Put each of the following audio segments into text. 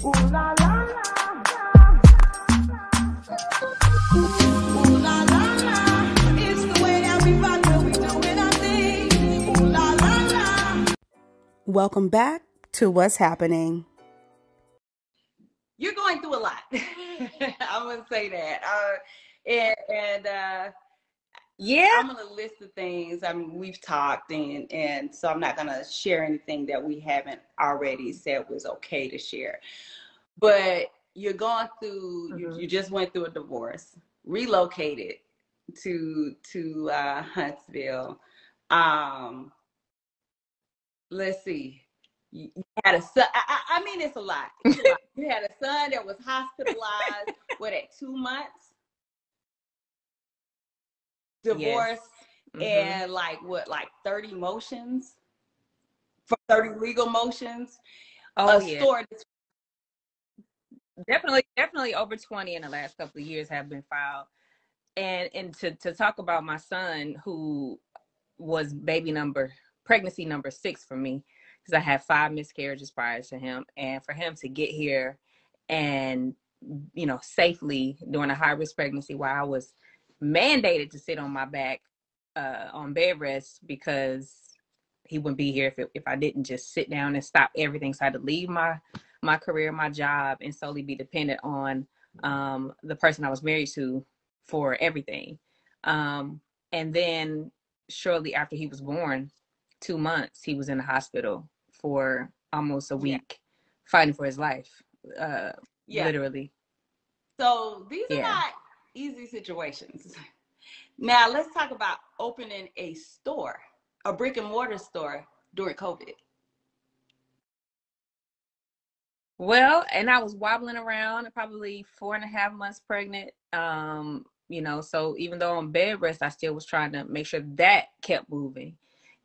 Ooh la la la. Ooh la la la. It's the way that we rock when we doing our thing. Ooh la la la. Welcome back to What's Happening. You're going through a lot. I'm going to say that. Yeah, I'm going to list the things. I mean, we've talked, and so I'm not going to share anything that we haven't already said was okay to share. But you're going through, you just went through a divorce, relocated to Huntsville. Let's see. You had a son. I mean, it's a lot. You had a son that was hospitalized, at 2 months? Divorce, yes. And like 30 motions? For 30 legal motions? Oh, yeah. Definitely over 20 in the last couple of years have been filed. And to talk about my son, who was pregnancy number 6 for me, because I had 5 miscarriages prior to him, and for him to get here and, safely during a high-risk pregnancy while I was mandated to sit on my back on bed rest because he wouldn't be here if I didn't just sit down and stop everything. So I had to leave my career, my job, and solely be dependent on the person I was married to for everything. And then shortly after he was born, 2 months, he was in the hospital for almost a week, fighting for his life, literally. So these are not easy situations. Now let's talk about opening a store, a brick and mortar store during COVID. Well, and I was wobbling around, probably 4.5 months pregnant. So even though on bed rest, I still was trying to make sure that kept moving.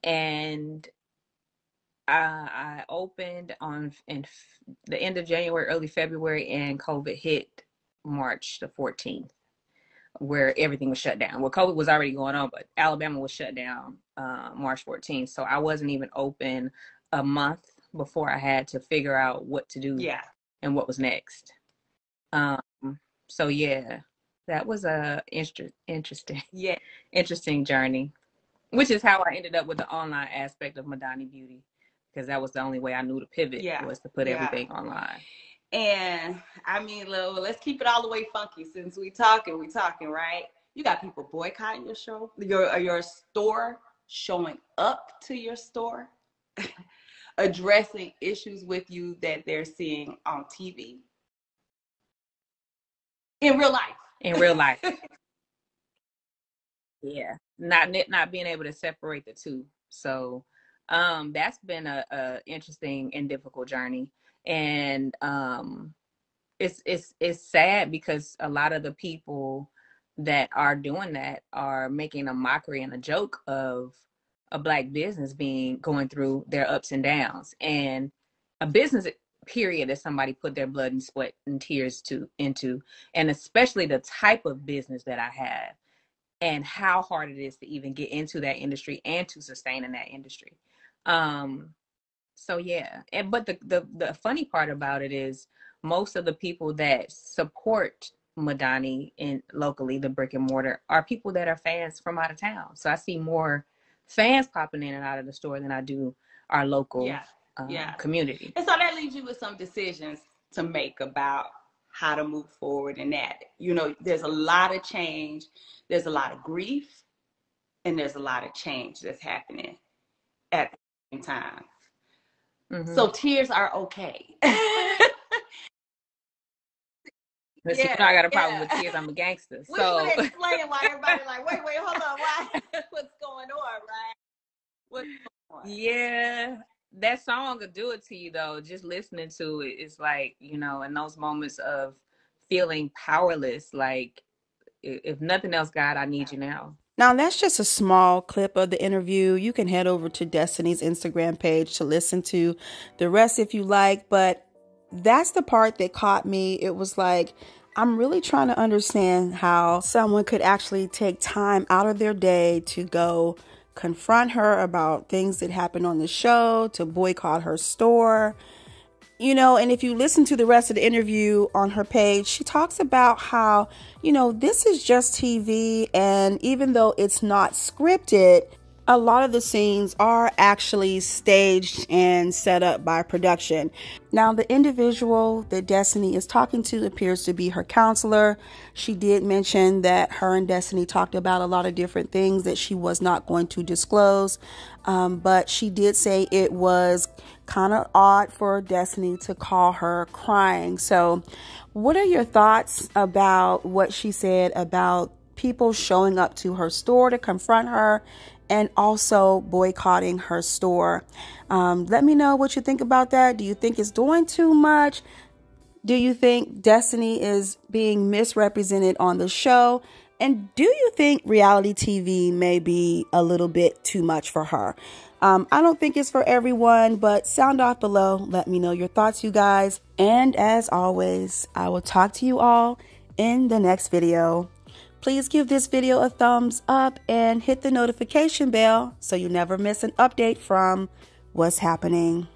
And I opened in the end of January, early February, and COVID hit March the 14th, where everything was shut down. Well, COVID was already going on, but Alabama was shut down March 14th. So I wasn't even open a month before I had to figure out what to do and what was next. So that was a interesting journey, which is how I ended up with the online aspect of Madani Beauty, because that was the only way I knew to pivot was to put everything online. And I mean, let's keep it all the way funky since we talking, right? You got people boycotting your show, your store, showing up to your store, addressing issues with you that they're seeing on TV. In real life. Yeah. Not being able to separate the two. So that's been a interesting and difficult journey. And it's sad because a lot of the people that are doing that are making a mockery and a joke of a Black business going through their ups and downs, and a business period that somebody put their blood and sweat and tears into, and especially the type of business that I have and how hard it is to even get into that industry and to sustain in that industry. But the funny part about it is most of the people that support Madani locally, the brick and mortar, are people that are fans from out of town. So I see more fans popping in and out of the store than I do our local community. And so that leaves you with some decisions to make about how to move forward in that. There's a lot of change, there's a lot of grief, and there's a lot of change that's happening at the same time. Mm-hmm. So tears are okay. Listen, I got a problem with tears. I'm a gangster. We should explain why everybody's like, wait, hold on, why? What's going on, right? What's going on? Yeah, that song will do it to you, though. Just listening to it, it's like, in those moments of feeling powerless, like, if nothing else, God, I need you now. Now, that's just a small clip of the interview. You can head over to Destiny's Instagram page to listen to the rest if you like. But that's the part that caught me. It was like, I'm really trying to understand how someone could actually take time out of their day to go confront her about things that happened on the show, to boycott her store. You know, and if you listen to the rest of the interview on her page, she talks about how, you know, this is just TV, and even though it's not scripted, a lot of the scenes are actually staged and set up by production. Now, the individual that Destiny is talking to appears to be her counselor. She did mention that her and Destiny talked about a lot of different things that she was not going to disclose. But she did say it was kind of odd for Destiny to call her crying. So what are your thoughts about what she said about people showing up to her store to confront her and also boycotting her store? Let me know what you think about that. Do you think it's doing too much? Do you think Destiny is being misrepresented on the show? And do you think reality TV may be a little bit too much for her? I don't think it's for everyone, but sound off below. Let me know your thoughts, you guys. And as always, I will talk to you all in the next video. Please give this video a thumbs up and hit the notification bell so you never miss an update from what's happening.